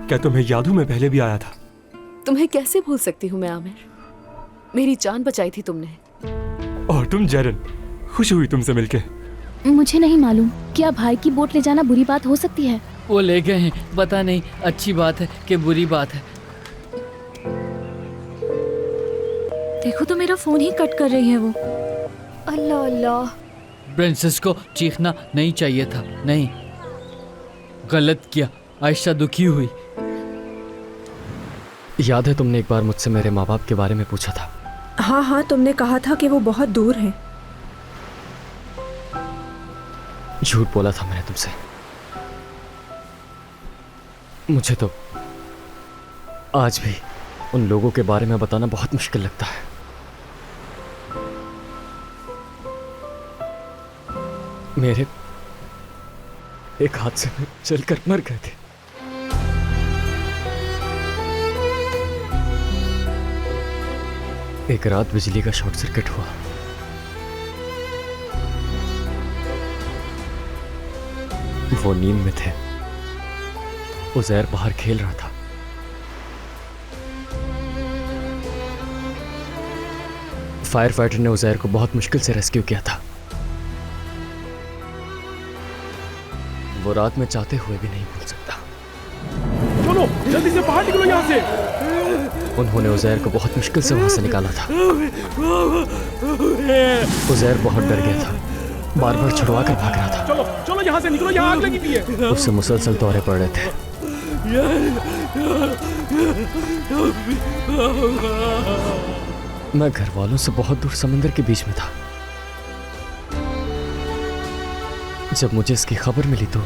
क्या तुम्हें याद हो मैं पहले भी आया था? तुम्हें कैसे भूल सकती हूँ मैं आमिर, मेरी जान बचाई थी तुमने। और तुम जरन, खुश हुई तुमसे मिलके। मुझे नहीं मालूम, क्या भाई की बोट ले जाना बुरी बात हो सकती है? वो ले गए हैं, पता नहीं अच्छी बात है कि बुरी बात है। देखो तो मेरा फोन ही कट कर रही है वो। अल्लाह अल्लाह। प्रिंसेस को चीखना नहीं चाहिए था, नहीं, गलत किया। आयशा दुखी हुई। याद है तुमने एक बार मुझसे मेरे माँ बाप के बारे में पूछा था? हाँ हाँ, तुमने कहा था कि वो बहुत दूर हैं। झूठ बोला था मैंने तुमसे। मुझे तो आज भी उन लोगों के बारे में बताना बहुत मुश्किल लगता है। मेरे एक हादसे में जलकर मर गए थे। एक रात बिजली का शॉर्ट सर्किट हुआ। वो नींद में थे। उज़ैर बाहर खेल रहा था। फायर फाइटर ने उज़ैर को बहुत मुश्किल से रेस्क्यू किया था। वो रात में चाहते हुए भी नहीं भूल सकता। चलो जल्दी से बाहर निकलो यहाँ से। उन्होंने उज़ैर को बहुत मुश्किल से वहां से निकाला था। उज़ैर बहुत डर गया था, बार बार छुड़वा कर भाग रहा था। चलो चलो यहाँ से निकलो, यहाँ आग लगी हुई है। उससे मुसलसल दौरे पड़ रहे थे। मैं घर वालों से बहुत दूर समंदर के बीच में था। जब मुझे इसकी खबर मिली तो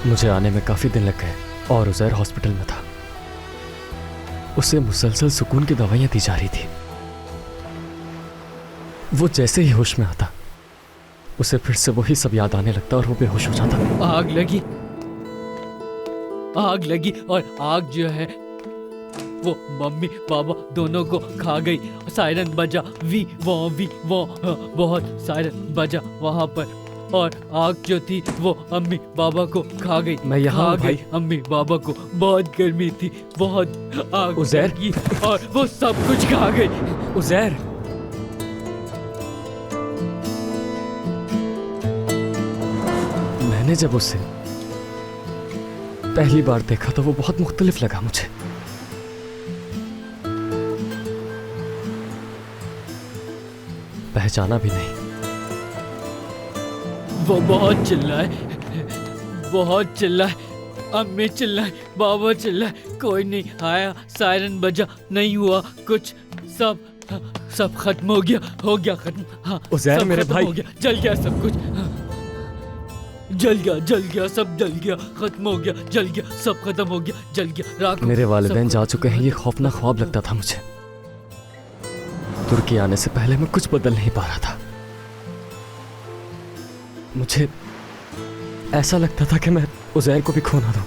मुझे आने में काफी दिन लग गए और उज़ैर हॉस्पिटल में था। उसे मुसलसल सुकून की दवाइयां दी जा रही थी। वो जैसे ही होश में आता उसे फिर से वही सब याद आने लगता और वो बेहोश हो जाता। आग लगी और आग जो है वो मम्मी पापा दोनों को खा गई। सायरन बजा, वी वो बहुत सायरन बजा वहां पर, और आग जो थी वो अम्मी बाबा को खा गई। मैं यहाँ हूँ भाई। अम्मी बाबा को बहुत गर्मी थी, बहुत आग उज़ैर लगी और वो सब कुछ खा गई। उज़ैर, मैंने जब उसे पहली बार देखा तो वो बहुत मुख्तलिफ लगा मुझे। पहचाना भी नहीं। वो बहुत चिल्लाए, अम्मी चिल्लाए, बाबा चिल्लाए, कोई नहीं आया। सायरन बजा, नहीं हुआ कुछ, सब खत्म हो गया खत्म। हाँ, उज़ैर मेरे भाई, हो गया, जल गया सब कुछ। जल गया, सब जल गया, खत्म हो गया, जल गया, सब खत्म हो गया, जल गया, राख। मेरे वालिदैन जा चुके हैं। ये खौफनाक ख्वाब लगता था मुझे। तुर्की आने से पहले मैं कुछ बदल नहीं पा रहा था। मुझे ऐसा लगता था कि मैं उज़ैर को भी खो ना दूं।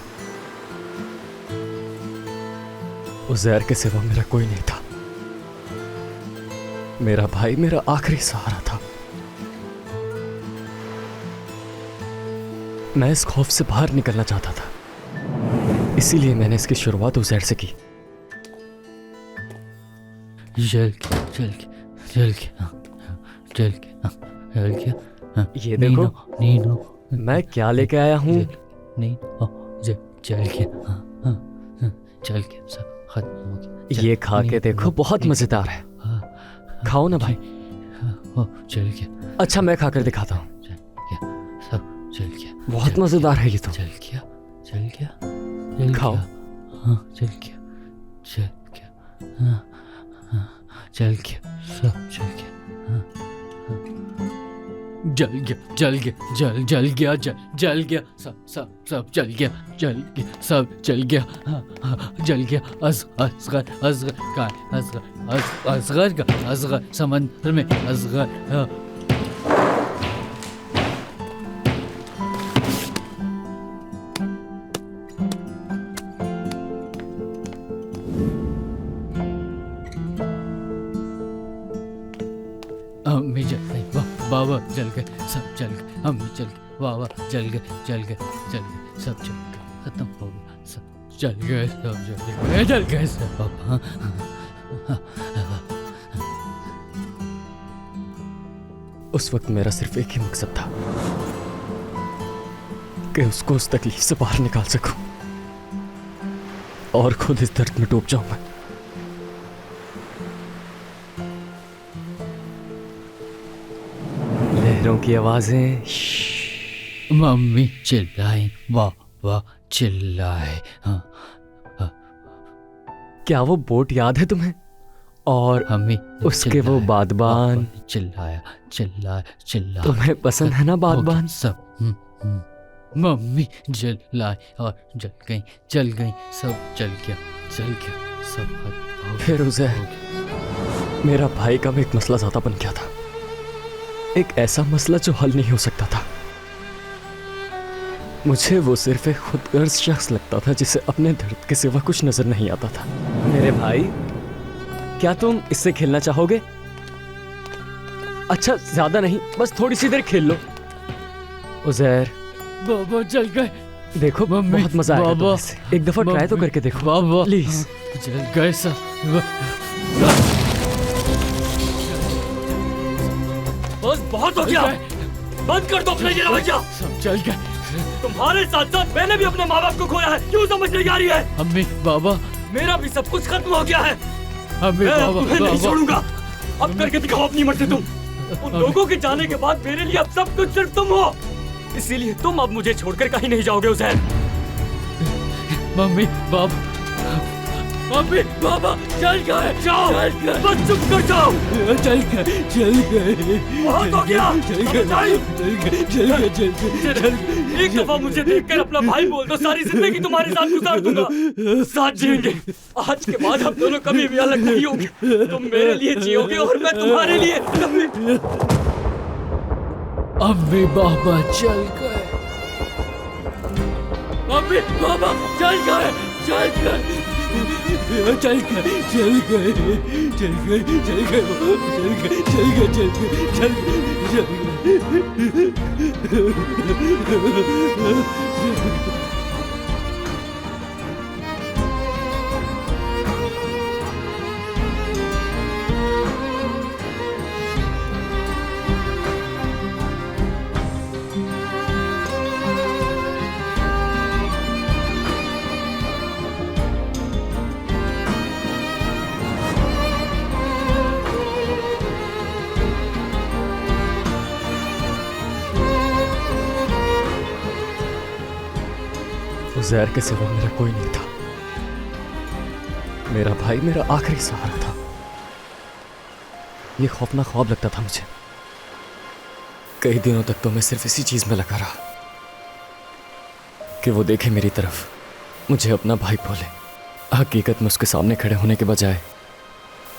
उज़ैर के सिवा मेरा कोई नहीं था। मेरा भाई मेरा आखिरी सहारा था। मैं इस खौफ से बाहर निकलना चाहता था, इसीलिए मैंने इसकी शुरुआत उज़ैर से की। जल के ये देखो नीनो, मैं क्या लेके आया हूँ। चल के सब खत्म हो गया। ये खा के देखो, बहुत मजेदार है। खाओ ना भाई। चल गया। अच्छा मैं खाकर दिखाता हूँ। सब चल गया, बहुत मजेदार है ये तो। चल गया, खाओ। हाँ, चल गया, चल गया, सब चल गया। जल गया, सब जल गया, सब जल गया, जल गया। असगर समंदर में असगर। अम्मी जल गई, बाबा जल गए, सब जल गए। अम्मी जल गई, बाबा जल गए, सब जल गए, खत्म हो गया, सब चल गए सब, चल गए सब। उस वक्त मेरा सिर्फ एक ही मकसद था कि उसको उस तकलीफ से बाहर निकाल सकूं और खुद इस दर्द में डूब जाऊं मैं। लहरों की आवाजें, मम्मी चिल्लाई, वाह वाह चिल्लाए। हाँ, क्या वो बोट याद है तुम्हें? और मम्मी उसके वो बादबान, चिल्लाया चिल्लाया चिल्लाया। तुम्हें पसंद है ना बादबान? सब मम्मी जलाई और जल गई सब, जल गया सब। फिर उज़ैर, मेरा भाई का भी एक मसला ज्यादा बन गया था, एक ऐसा मसला जो हल नहीं हो सकता था। मुझे वो सिर्फ एक खुदगर्ज शख्स लगता था जिसे अपने दर्द के सिवा कुछ नजर नहीं आता था। मेरे भाई, क्या तुम इससे खेलना चाहोगे? अच्छा, ज्यादा नहीं, बस थोड़ी सी देर खेल लो। उज़ैर, बाबा जल गए। देखो मम्मी, बहुत मजा आएगा बाबा, तुम्हें इससे। एक दफा ट्राई तो करके देखो बाबा, प्लीज। जल गए सब। बस बहुत हो गया, बंद कर दो अपना ये रवैया। सब जल गए। तुम्हारे साथ साथ मैंने भी अपने माँ बाप को खोया है, क्यों समझ नहीं आ रही है? अम्मी बाबा, मेरा भी सब कुछ खत्म हो गया है। अम्मी मैं बाबा, तुम्हें नहीं बाबा। छोड़ूंगा। अब करके दिखाओ अपनी मर्जी तुम। उन लोगों के जाने के बाद मेरे लिए अब सब कुछ सिर्फ तुम हो, इसीलिए तुम अब मुझे छोड़कर कहीं नहीं जाओगे उज़ैर। मम्मी बाबा, मम्मी बाबा जल गए। जाओ, बस चुप कर जाओ। जल गए। बहुत हो गया। समझ आई? एक दफा मुझे देखकर अपना भाई बोल दो, सारी जिंदगी तुम्हारे साथ गुजार दूंगा, साथ जिएंगे। आज के बाद हम दोनों कभी भी अलग नहीं होंगे। तुम मेरे लिए जियोगे और मैं तुम्हारे लिए कभी। अम्मी बाबा जल गए। मम्मी बाबा जल गए। उज़ैर के सिवा मेरा कोई नहीं था। मेरा भाई मेरा आखिरी सहारा था। ये खौफनाक ख्वाब लगता था मुझे। कई दिनों तक तो मैं सिर्फ इसी चीज में लगा रहा कि वो देखे मेरी तरफ, मुझे अपना भाई बोले। हकीकत में उसके सामने खड़े होने के बजाय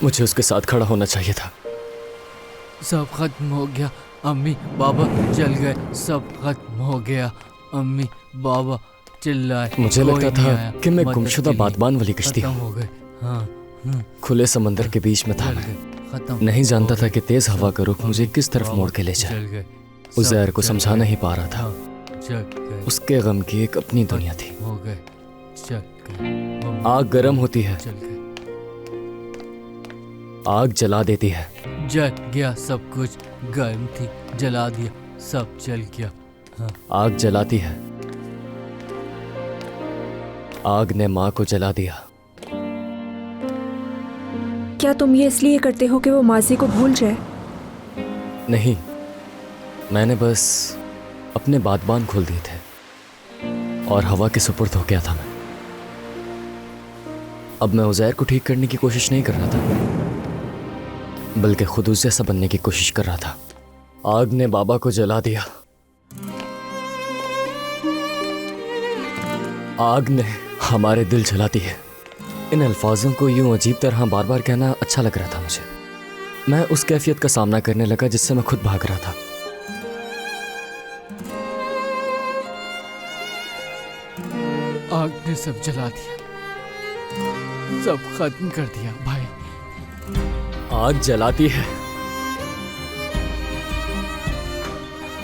मुझे उसके साथ खड़ा होना चाहिए था। सब खत्म हो गया। अम्मी बाबा जल गए। सब खत्म हो गया। अम्मी बाबा चिल्लाए। मुझे कोई लगता नहीं था आया कि मैं मदद गुमशुदा के लिए। बादबान वाली कश्ती खत्म हूँ। हो गए। हाँ, खुले समंदर के बीच में था जल मैं। गए। खत्म नहीं जानता हो था गए। कि तेज हवा का रुख मुझे किस तरफ बाबा मोड़ के ले जाए। जल गए। उज़ैर सब को जल समझा गए। नहीं पा रहा था। हाँ, जल गए। उसके गम की एक अपनी दुनिया थी। हो गए। जल गए। आग गर्म होती है, जल गए। आग जला देती है। जल गया सब कुछ। गर्म थी, जला दिया, सब जल गया। हाँ। आग जलाती है। आग ने माँ को जला दिया। क्या तुम ये इसलिए करते हो कि वो माजी को भूल जाए? नहीं, मैंने बस अपने बादबान खोल दिए थे और हवा के सुपुर्द हो गया था मैं। अब मैं उज़ैर को ठीक करने की कोशिश नहीं कर रहा था, बल्कि खुद उस जैसा बनने की कोशिश कर रहा था। आग ने बाबा को जला दिया। आग ने हमारे दिल जलाती है। इन अल्फाजों को यूं अजीब तरह बार बार कहना अच्छा लग रहा था मुझे। मैं उस कैफियत का सामना करने लगा जिससे मैं खुद भाग रहा था। आग ने सब जला दिया, सब खत्म कर दिया भाई। आग जलाती है,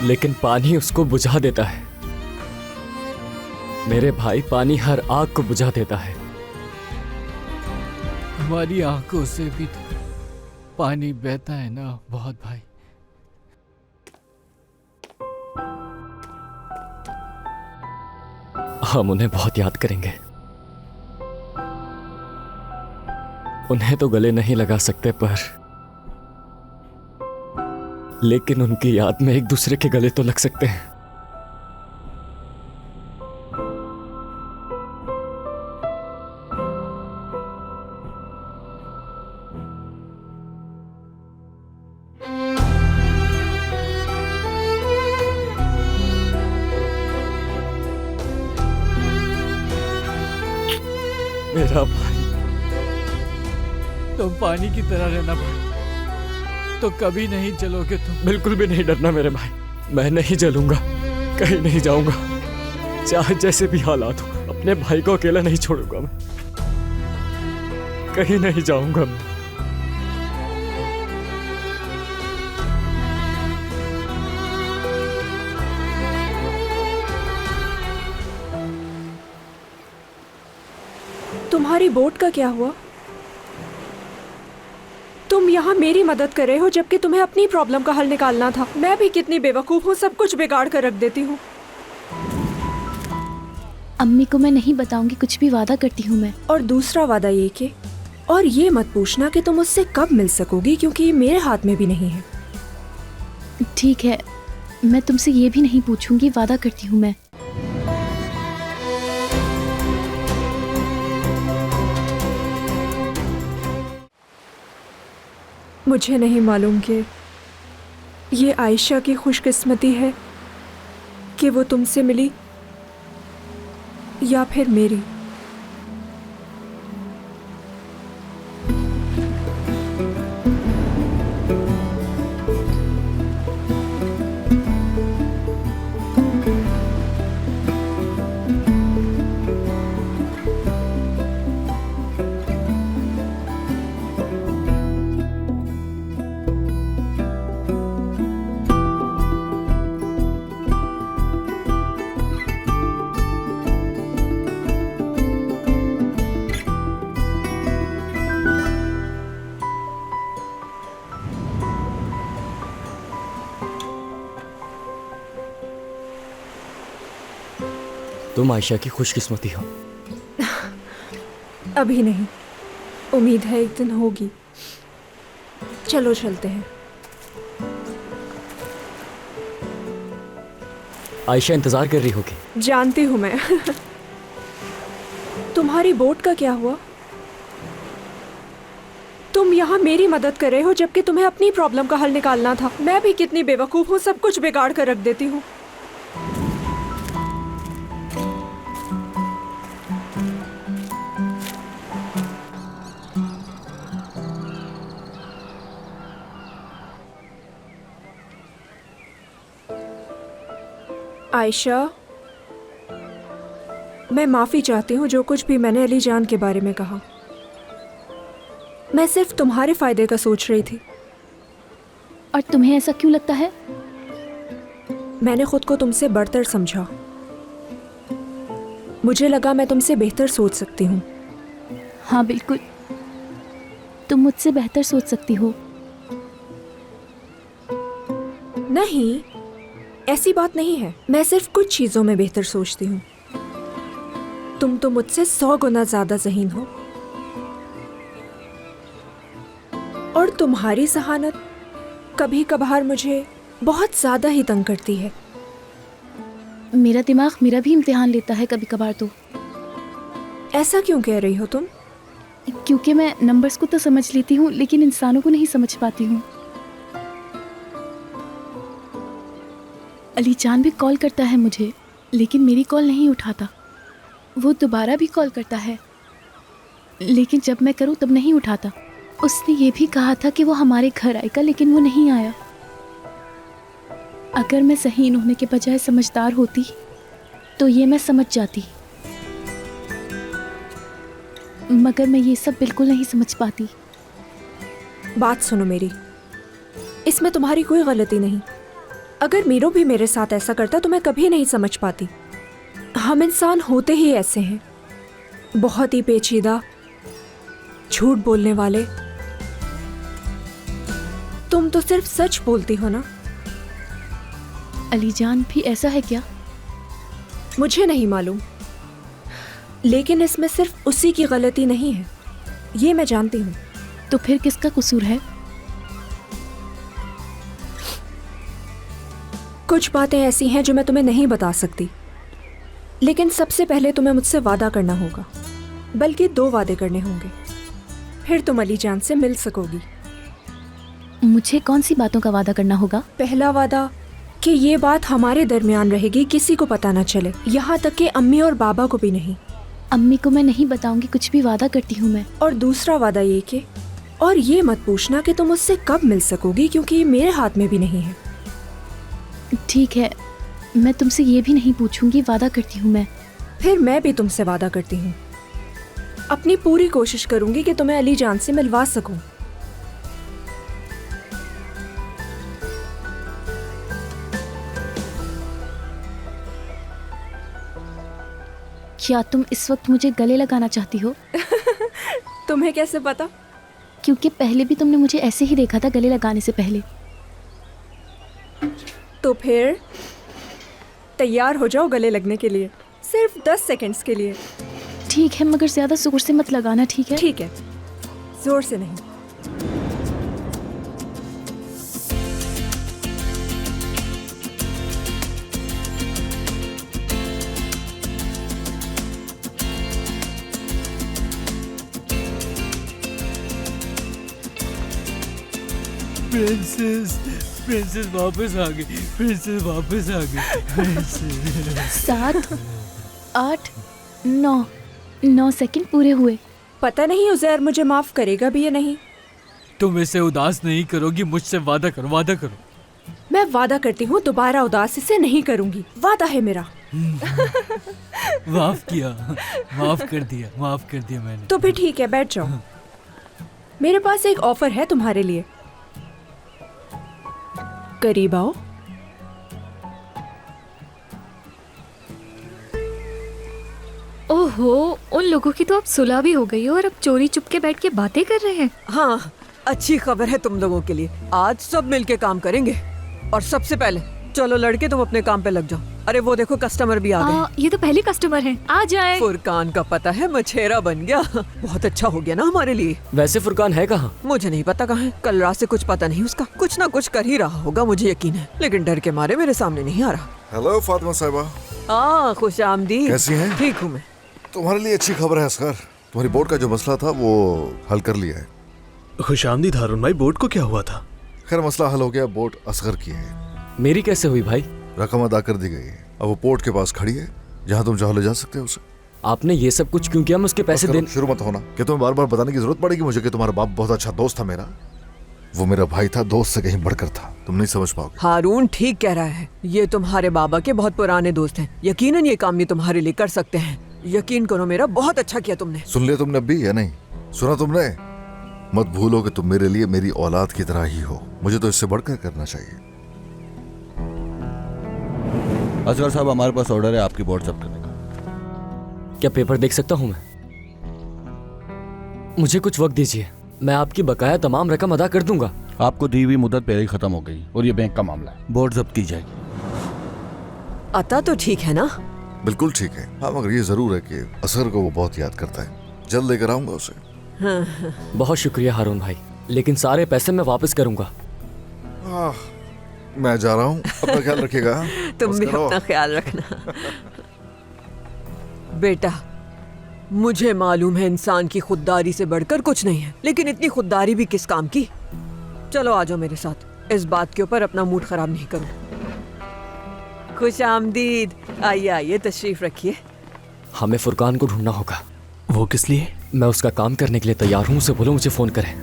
लेकिन पानी उसको बुझा देता है। मेरे भाई, पानी हर आग को बुझा देता है। हमारी आंखों से भी तो पानी बहता है ना बहुत भाई। हम उन्हें बहुत याद करेंगे। उन्हें तो गले नहीं लगा सकते, पर लेकिन उनकी याद में एक दूसरे के गले तो लग सकते हैं। मेरा भाई, तुम पानी की तरह रहना भाई, तो कभी नहीं जलोगे तुम। बिल्कुल भी नहीं डरना मेरे भाई। मैं नहीं जलूंगा, कहीं नहीं जाऊंगा, चाहे जैसे भी हालात हो। अपने भाई को अकेला नहीं छोड़ूंगा मैं, कहीं नहीं जाऊंगा मैं। तुम्हारी बोट का क्या हुआ? तुम यहाँ मेरी मदद कर रहे हो जबकि तुम्हें अपनी प्रॉब्लम का हल निकालना था। मैं भी कितनी बेवकूफ हूँ, सब कुछ बिगाड़ कर रख देती हूँ। अम्मी को मैं नहीं बताऊंगी, कुछ भी वादा करती हूँ मैं। और दूसरा वादा ये कि और ये मत पूछना कि तुम उससे कब मिल सकोगी, क्योंकि ये मेरे हाथ में भी नहीं है। ठीक है, मैं तुमसे ये भी नहीं पूछूंगी, वादा करती हूँ मैं। मुझे नहीं मालूम कि ये आयशा की खुशकिस्मती है कि वो तुमसे मिली या फिर मेरी। तुम आयशा की खुशकिस्मती हो। अभी नहीं, उम्मीद है एक दिन होगी। चलो चलते हैं। आयशा इंतजार कर रही होगी। जानती हूँ मैं। तुम्हारी बोट का क्या हुआ? तुम यहाँ मेरी मदद कर रहे हो जबकि तुम्हें अपनी प्रॉब्लम का हल निकालना था। मैं भी कितनी बेवकूफ हूँ, सब कुछ बिगाड़ कर रख देती हूँ। आयशा, मैं माफ़ी चाहती हूँ जो कुछ भी मैंने अली जान के बारे में कहा। मैं सिर्फ तुम्हारे फ़ायदे का सोच रही थी। और तुम्हें ऐसा क्यों लगता है? मैंने खुद को तुमसे बढ़तर समझा। मुझे लगा मैं तुमसे बेहतर सोच सकती हूँ। हाँ बिल्कुल, तुम मुझसे बेहतर सोच सकती हो। नहीं, ऐसी बात नहीं है। मैं सिर्फ कुछ चीज़ों में बेहतर सोचती हूँ। तुम तो मुझसे 100 गुना ज़्यादा ज़हीन हो। और तुम्हारी जहानत कभी कभार मुझे बहुत ज़्यादा ही तंग करती है। मेरा दिमाग मेरा भी इम्तिहान लेता है कभी कभार तो। ऐसा क्यों कह रही हो तुम? क्योंकि मैं नंबर्स को तो समझ लेती हूँ लेकिन इंसानों को नहीं समझ पाती हूँ। अली जान भी कॉल करता है मुझे, लेकिन मेरी कॉल नहीं उठाता। वो दोबारा भी कॉल करता है, लेकिन जब मैं करूँ तब नहीं उठाता। उसने ये भी कहा था कि वो हमारे घर आएगा, लेकिन वो नहीं आया। अगर मैं ज़हीन होने के बजाय समझदार होती तो ये मैं समझ जाती, मगर मैं ये सब बिल्कुल नहीं समझ पाती। बात सुनो मेरी, इसमें तुम्हारी कोई गलती नहीं। अगर मीरो भी मेरे साथ ऐसा करता तो मैं कभी नहीं समझ पाती। हम इंसान होते ही ऐसे हैं, बहुत ही पेचीदा, झूठ बोलने वाले। तुम तो सिर्फ सच बोलती हो ना। अली जान भी ऐसा है क्या? मुझे नहीं मालूम, लेकिन इसमें सिर्फ उसी की गलती नहीं है, ये मैं जानती हूँ। तो फिर किसका कसूर है? कुछ बातें ऐसी हैं जो मैं तुम्हें नहीं बता सकती, लेकिन सबसे पहले तुम्हें मुझसे वादा करना होगा, बल्कि 2 वादे करने होंगे, फिर तुम अली जान से मिल सकोगी। मुझे कौन सी बातों का वादा करना होगा? पहला वादा कि ये बात हमारे दरमियान रहेगी, किसी को पता ना चले, यहाँ तक कि अम्मी और बाबा को भी नहीं। अम्मी को मैं नहीं बताऊंगी, कुछ भी वादा करती हूँ मैं। और दूसरा वादा ये कि, और ये मत पूछना कि तुम मुझसे कब मिल सकोगी, क्योंकि ये मेरे हाथ में भी नहीं है। ठीक है, मैं तुमसे ये भी नहीं पूछूंगी, वादा करती हूँ मैं। फिर मैं भी तुमसे वादा करती हूँ, अपनी पूरी कोशिश करूंगी कि तुम्हें अली जान से मिलवा सकूं। क्या तुम इस वक्त मुझे गले लगाना चाहती हो? तुम्हें कैसे पता? क्योंकि पहले भी तुमने मुझे ऐसे ही देखा था, गले लगाने से पहले। तो फिर तैयार हो जाओ गले लगने के लिए, सिर्फ 10 सेकंड्स के लिए। ठीक है, मगर ज्यादा जोर से मत लगाना, ठीक है? ठीक है, जोर से नहीं। प्रिंसेस, प्रिंसेस वापस आ गई, प्रिंसेस वापस आ गई, प्रिंसेस। 7, 8, 9 सेकंड पूरे हुए। पता नहीं उज़ैर मुझे माफ करेगा भी या नहीं। तुम इसे उदास नहीं करोगी, मुझसे वादा करो, वादा करो। मैं वादा करती हूँ दोबारा उदास इसे नहीं करूंगी, वादा है मेरा। माफ किया, माफ कर दिया, माफ कर दिया मैंने। तो फिर ठीक है, बैठ जाओ। मेरे पास एक ऑफर है तुम्हारे लिए। करीब आओ। ओहो, उन लोगों की तो अब सुलह भी हो गई है और अब चोरी चुपके बैठ के बातें कर रहे हैं। हाँ, अच्छी खबर है तुम लोगों के लिए। आज सब मिलके काम करेंगे। और सबसे पहले चलो लड़के, तुम अपने काम पे लग जाओ। अरे वो देखो, कस्टमर भी आ गए। ये तो पहले कस्टमर हैं, आ जाए। फुरकान का पता है, मछेरा बन गया। बहुत अच्छा हो गया ना हमारे लिए। वैसे फुरकान है कहाँ? मुझे नहीं पता कहाँ है, कल रात से कुछ पता नहीं उसका। कुछ ना कुछ कर ही रहा होगा, मुझे यकीन है, लेकिन डर के मारे मेरे सामने नहीं आ रहा। हेलो फातिमा साहिबा। हाँ, खुश आमदीद। कैसी हैं? ठीक हूँ मैं। तुम्हारे लिए अच्छी खबर है असगर, तुम्हारी बोर्ड का जो मसला था वो हल कर लिया है। खुशामदीद हारून भाई, बोर्ड को क्या हुआ था? खैर मसला हल हो गया, बोर्ड असगर की है। मेरी कैसे हुई भाई? रकम अदा कर दी गई है, अब वो पोर्ट के पास खड़ी है, जहाँ तुम चाहो ले जा सकते हो उसे। आपने ये सब कुछ क्यों किया? मैं उसके पैसे देने। शुरू मत होना कि तुम्हें बार बार बताने की जरूरत पड़ेगी मुझे कि तुम्हारा बाप बहुत अच्छा दोस्त था मेरा। वो मेरा भाई था, दोस्त से कहीं बढ़कर था, तुम नहीं समझ पाओगे। हारून ठीक कह रहा है, ये तुम्हारे बाबा के बहुत पुराने दोस्त हैं। यकीनन ये काम भी तुम्हारे लिए कर सकते हैं। यकीन करो मेरा, बहुत अच्छा किया तुमने। सुन लिया तुमने अभी या नहीं? सुना तुमने? मत भूलो कि तुम मेरे लिए मेरी औलाद की तरह ही हो। मुझे तो इससे बढ़कर करना चाहिए। असगर साहब, हमारे पास ऑर्डर है आपकी बोर्ड जब्त करने का। क्या पेपर देख सकता हूँ मैं? मुझे कुछ वक्त दीजिए, मैं आपकी बकाया तमाम रकम अदा कर दूंगा। आपको दी हुई मुद्दत पहले ही खत्म हो गई और ये बैंक का मामला है, बोर्ड जब्त की जाएगी। अता तो ठीक है ना? बिल्कुल ठीक है। हाँ, मगर ये जरूर है कि असगर को वो बहुत याद करता है। जल्द लेकर आऊंगा उसे। बहुत शुक्रिया हारून भाई, लेकिन सारे पैसे मैं वापस करूंगा। मैं जा रहा हूँ, अपना ख्याल रखिएगा। तुम भी अपना ख्याल रखना। बेटा, मुझे मालूम है इंसान की खुददारी से बढ़कर कुछ नहीं है, लेकिन इतनी खुददारी भी किस काम की। चलो आ जाओ मेरे साथ, इस बात के ऊपर अपना मूड खराब नहीं करो। खुश आमदीद। आइए आइए, तशरीफ रखिए। हमें फुरकान को ढूंढना होगा। वो किस लिए? मैं उसका काम करने के लिए तैयार हूँ, उसे बोलो मुझे फोन करे।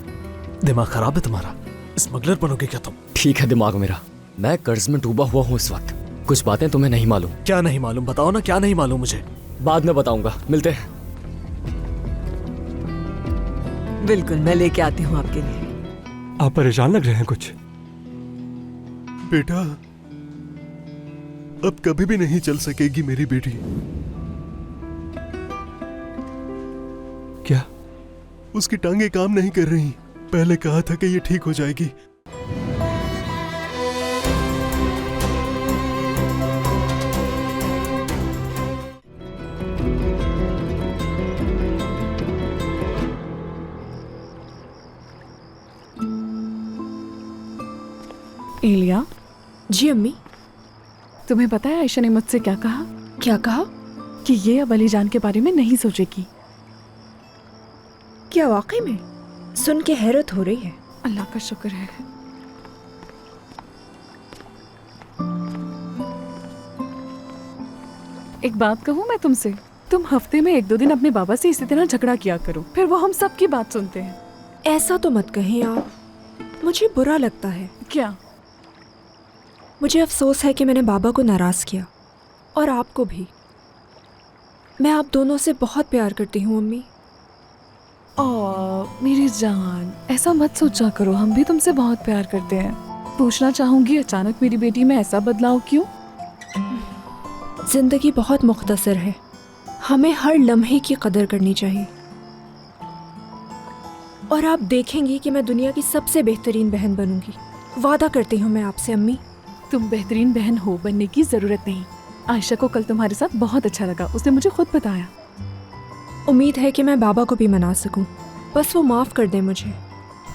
दिमाग खराब है तुम्हारा? स्मगलर बनोगे क्या तुम? ठीक है, दिमाग मेरा। मैं कर्ज में डूबा हुआ हूँ इस वक्त। कुछ बातें तुम्हें नहीं मालूम। क्या नहीं मालूम? बताओ ना, क्या नहीं मालूम मुझे? बाद में बताऊंगा, मिलते हैं। बिल्कुल, मैं लेके आती हूँ आपके लिए। आप परेशान लग रहे हैं कुछ। बेटा, अब कभी भी नहीं चल सकेगी मेरी बेटी। क्या उसकी टांगे काम नहीं कर रही? पहले कहा था कि ये ठीक हो जाएगी। एलिया, जी अम्मी। तुम्हें पता है आयशा ने मुझसे क्या कहा? क्या कहा? कि ये अब अली जान के बारे में नहीं सोचेगी। क्या वाकई में? सुन के हैरत हो रही है। अल्लाह का शुक्र है। एक बात कहूँ मैं तुमसे, तुम हफ्ते में 1-2 दिन अपने बाबा से इसी तरह झगड़ा किया करो, फिर वो हम सबकी बात सुनते हैं। ऐसा तो मत कहें आप, मुझे बुरा लगता है। क्या? मुझे अफसोस है कि मैंने बाबा को नाराज किया, और आपको भी। मैं आप दोनों से बहुत प्यार करती हूँ अम्मी। मेरी जान, ऐसा मत सोचा करो, हम भी तुमसे बहुत प्यार करते हैं। पूछना चाहूंगी अचानक मेरी बेटी में ऐसा बदलाव क्यों? जिंदगी बहुत मुख्तसर है, हमें हर लम्हे की कदर करनी चाहिए। और आप देखेंगी कि मैं दुनिया की सबसे बेहतरीन बहन बनूंगी। वादा करती हूँ मैं आपसे अम्मी। तुम बेहतरीन बहन हो, बनने की जरूरत नहीं। आयशा को कल तुम्हारे साथ बहुत अच्छा लगा, उसने मुझे खुद बताया। उम्मीद है कि मैं बाबा को भी मना सकूं, बस वो माफ कर दे मुझे।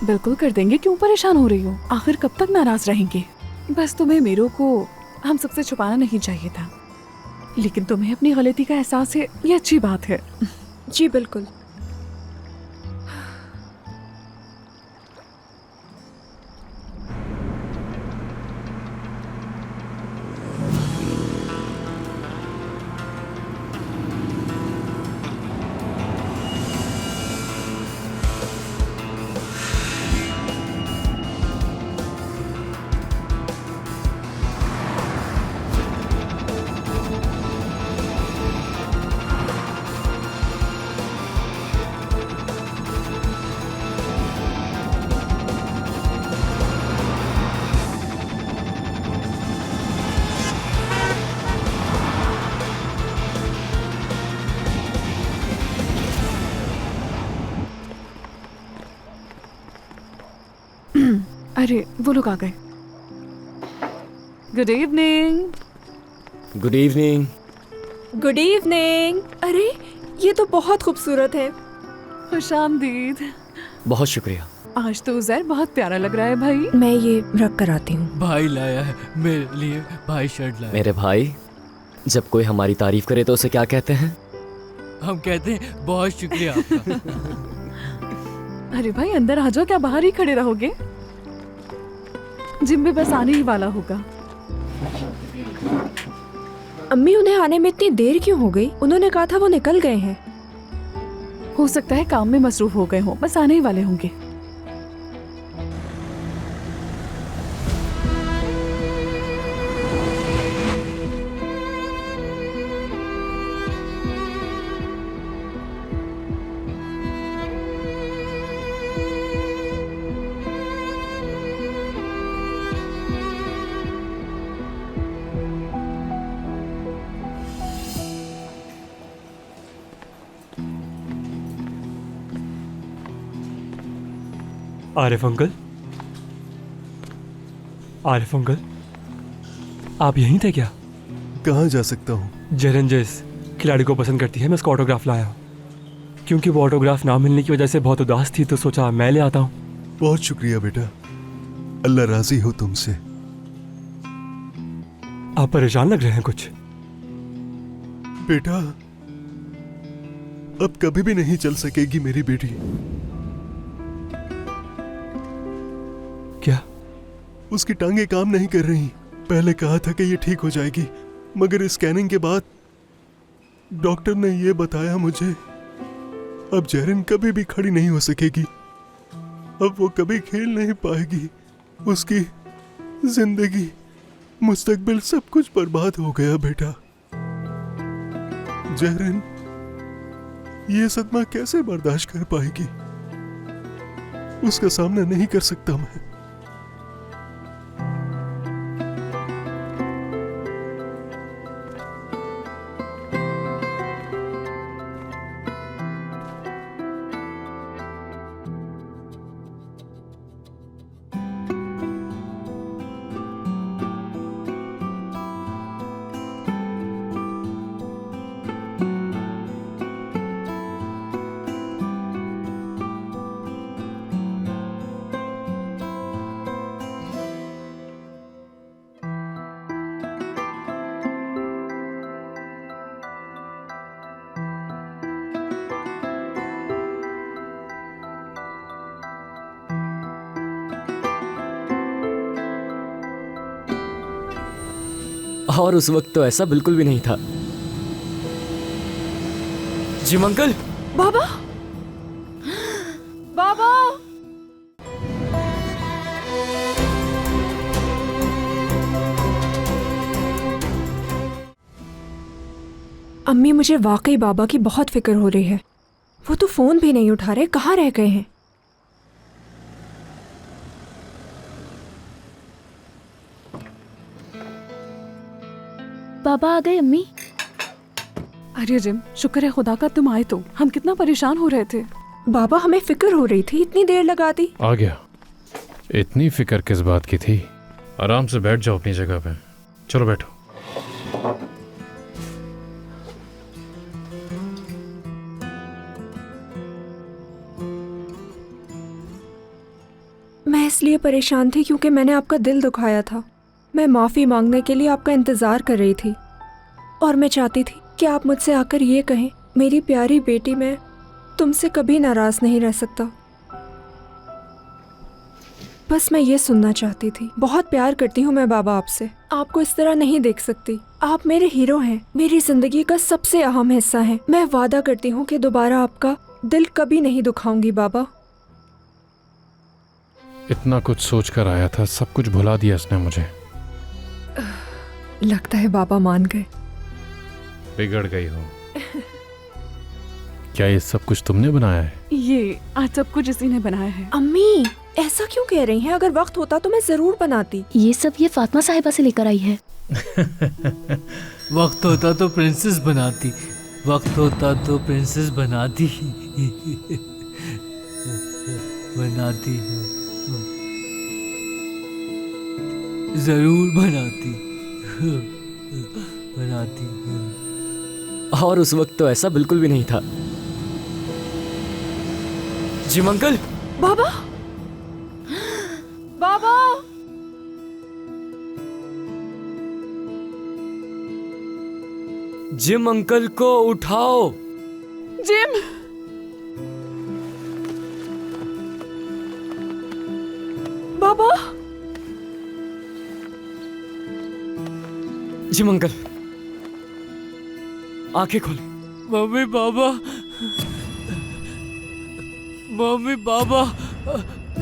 बिल्कुल कर देंगे, क्यों परेशान हो रही हो? आखिर कब तक नाराज रहेंगे? बस तुम्हें मेरों को हम सबसे छुपाना नहीं चाहिए था, लेकिन तुम्हें अपनी गलती का एहसास है, ये अच्छी बात है। जी बिल्कुल। अरे वो लोग आ गए। Good evening. Good evening. Good evening. अरे ये तो बहुत खूबसूरत है। खुशामदीद। बहुत शुक्रिया। आज तो उज़ैर बहुत प्यारा लग रहा है भाई। मैं ये रख कर आती हूँ। भाई लाया है मेरे लिए, भाई शर्ट लाया। मेरे भाई, जब कोई हमारी तारीफ करे तो उसे क्या कहते हैं? हम कहते हैं बहुत शुक्रिया आपका। अरे भाई अंदर आ जाओ, क्या बाहर ही खड़े रहोगे? जिम भी बस आने ही वाला होगा। अम्मी उन्हें आने में इतनी देर क्यों हो गई? उन्होंने कहा था वो निकल गए हैं। हो सकता है काम में मसरूफ हो गए हों, बस आने ही वाले होंगे। आरिफ अंकल, आरिफ अंकल, आप यहीं थे क्या? कहाँ जा सकता हूँ? जरन जिस खिलाड़ी को पसंद करती है, मैं उसका ऑटोग्राफ लाया हूँ। क्योंकि वो ऑटोग्राफ ना मिलने की वजह से बहुत उदास थी, तो सोचा मैं ले आता हूँ। बहुत शुक्रिया बेटा, अल्लाह राजी हो तुमसे। आप परेशान लग रहे हैं कुछ? बेटा, अब कभी भी नहीं चल सकेगी मेरी बेटी। क्या? उसकी टांगे काम नहीं कर रही। पहले कहा था कि ये ठीक हो जाएगी, मगर स्कैनिंग के बाद डॉक्टर ने ये बताया मुझे, अब जहरन कभी भी खड़ी नहीं हो सकेगी। अब वो कभी खेल नहीं पाएगी। उसकी जिंदगी, मुस्तकबिल सब कुछ बर्बाद हो गया बेटा। जहरन ये सदमा कैसे बर्दाश्त कर पाएगी? उसका सामना नहीं कर सकता मैं। और उस वक्त तो ऐसा बिल्कुल भी नहीं था। Jim uncle. बाबा, बाबा, अम्मी मुझे वाकई बाबा की बहुत फिक्र हो रही है। वो तो फोन भी नहीं उठा रहे, कहाँ रह गए हैं? बाबा आ गए अम्मी। अरे जिम, शुक्र है खुदा का तुम आए तो, हम कितना परेशान हो रहे थे। बाबा हमें फिक्र हो रही थी, इतनी देर लगा दी। आ गया। इतनी फिक्र किस बात की थी? आराम से बैठ जाओ अपनी जगह पे। चलो बैठो। मैं इसलिए परेशान थी क्योंकि मैंने आपका दिल दुखाया था। मैं माफ़ी मांगने के लिए आपका इंतज़ार कर रही थी और मैं चाहती थी कि आप मुझसे आकर ये कहें, मेरी प्यारी बेटी, मैं तुमसे कभी नाराज़ नहीं रह सकता। बस मैं ये सुनना चाहती थी। बहुत प्यार करती हूँ मैं बाबा आपसे, आपको इस तरह नहीं देख सकती। आप मेरे हीरो हैं, मेरी ज़िंदगी का सबसे अहम हिस्सा हैं। मैं वादा करती हूँ कि दोबारा आपका दिल कभी नहीं दुखाऊंगी बाबा। इतना कुछ सोच कर आया था, सब कुछ भुला दिया इसने मुझे। लगता है बाबा मान गए। बिगड़ गई हो। क्या ये सब कुछ तुमने बनाया है? ये आज सब कुछ इसी ने बनाया है। अम्मी ऐसा क्यों कह रही हैं? अगर वक्त होता तो मैं जरूर बनाती। ये सब ये फातिमा साहिबा से लेकर आई है। वक्त होता तो प्रिंसेस बनाती, वक्त होता तो प्रिंसेस बनाती बनाती जरूर बनाती बनाती। और उस वक्त तो ऐसा बिल्कुल भी नहीं था। Jim uncle. बाबा, बाबा, जिम अंकल को उठाओ। जिम, बाबा, जिम अंकल आंखें खोले। Mummy papa, mummy papa,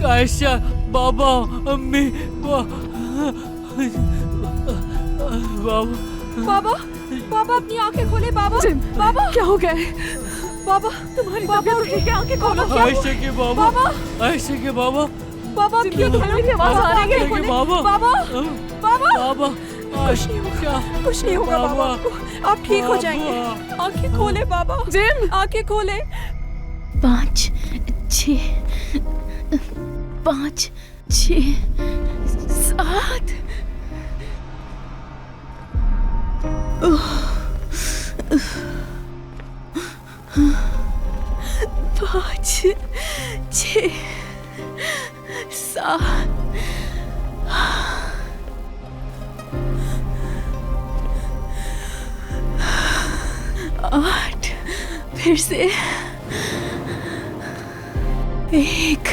Ayesha, बाबा, अम्मी, बाबा, बाबा, बाबा अपनी आंखें खोले। बाबा, बाबा क्या हो गया है? बाबा तुम्हारी तबीयत ठीक है? आंखें खोलो। आयशा के बाबा, आयशा के बाबा, बाबा ठीक है, की आवाज आ रही है। बाबा, बाबा, बाबा, बाबा, कुछ नहीं होगा, कुछ नहीं होगा बाबा आपको, आप ठीक हो जाएंगे। आंखें खोले बाबा, जिम, आंखें खोले। 5 6 5 6 7 5 6 7 8 फिर से 1।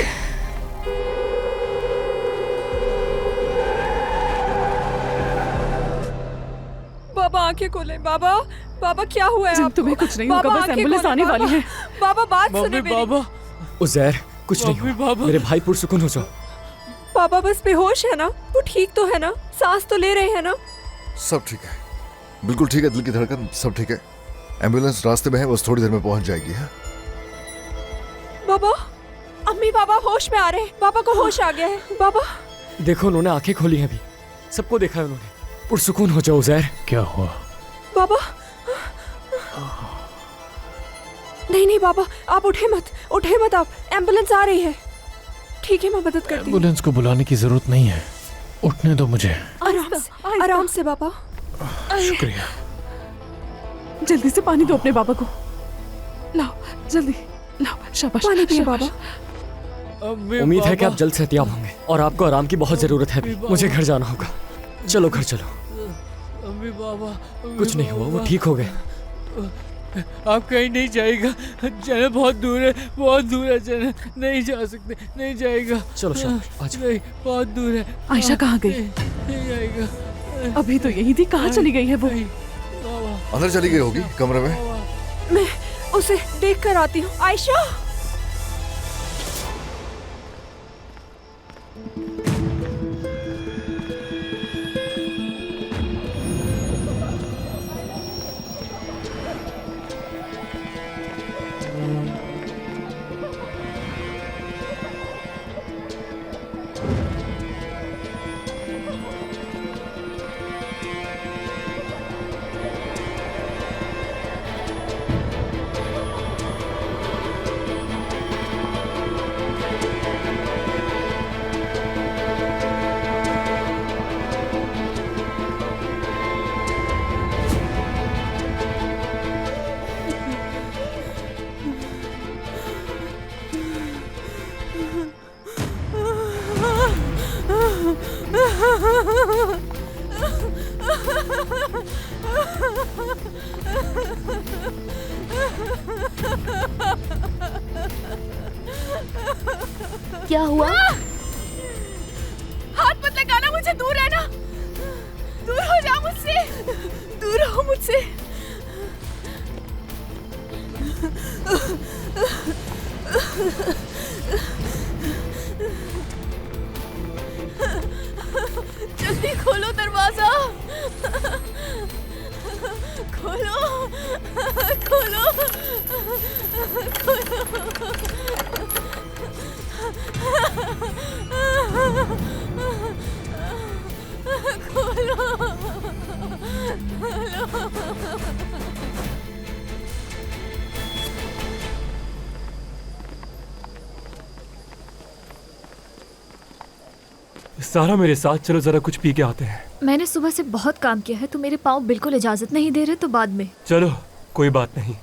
बाबा आंखें खोले। बाबा, बाबा क्या हुआ है आपको? तुम्हें कुछ नहीं होगा, बस एम्बुलेंस आने वाली है। बाबा बात सुने मेरी। बाबा, उज़ैर कुछ नहीं हुआ। मेरे भाई पुरसुकून हो जाओ। बाबा बस बेहोश है ना? वो ठीक तो है ना? सांस तो ले रहे हैं ना? सब ठीक है, बिल्कुल ठीक है। दिल की धड़कन सब ठीक है। एम्बुलेंस रास्ते में है, बस थोड़ी देर में पहुंच जाएगी। है बाबा, अम्मी बाबा होश में आ रहे हैं। बाबा को होश आ गया है। बाबा देखो, उन्होंने आंखें खोली हैं अभी, सबको देखा है उन्होंने। पुरसुकून हो जाओ उज़ैर। क्या हुआ? बाबा नहीं नहीं बाबा, आप उठे मत आप। एम्बुलेंस आ रही है। ठीक है, मैं मदद करती हूँ। एम्बुलेंस को बुलाने की जरूरत नहीं है, उठने दो मुझे। आराम से बाबा। शुक्रिया। जल्दी से पानी दो अपने बाबा को। लाओ जल्दी, लाओ। शाबाश, पानी पिए बाबा। उम्मीद है कि आप जल्द सेहतियाब होंगे और आपको आराम की बहुत जरूरत है। मुझे घर जाना होगा। चलो घर चलो। अम्मी बाबा, कुछ नहीं हुआ, वो ठीक हो गए। आप कहीं नहीं जाएगा, जाना बहुत दूर है, बहुत दूर है, जाना नहीं जा सकते, नहीं जाएगा। चलो शाबाश, आ जाओ। नहीं, बहुत दूर है। आयशा कहाँ गई? नहीं जाएगा। अभी तो यही थी, कहाँ चली गई है वो? अंदर चली गई होगी कमरे में। मैं उसे देख कर आती हूँ। आयशा, क्या हुआ? हाथ मत लगाना मुझे, दूर रहना, दूर हो जा मुझसे, दूर हो मुझसे। जल्दी खोलो दरवाजा, खोलो खोलो सारा मेरे साथ चलो, जरा कुछ पी के आते हैं। मैंने सुबह से बहुत काम किया है, तो मेरे पाँव बिल्कुल इजाजत नहीं दे रहे, तो बाद में। चलो कोई बात नहीं।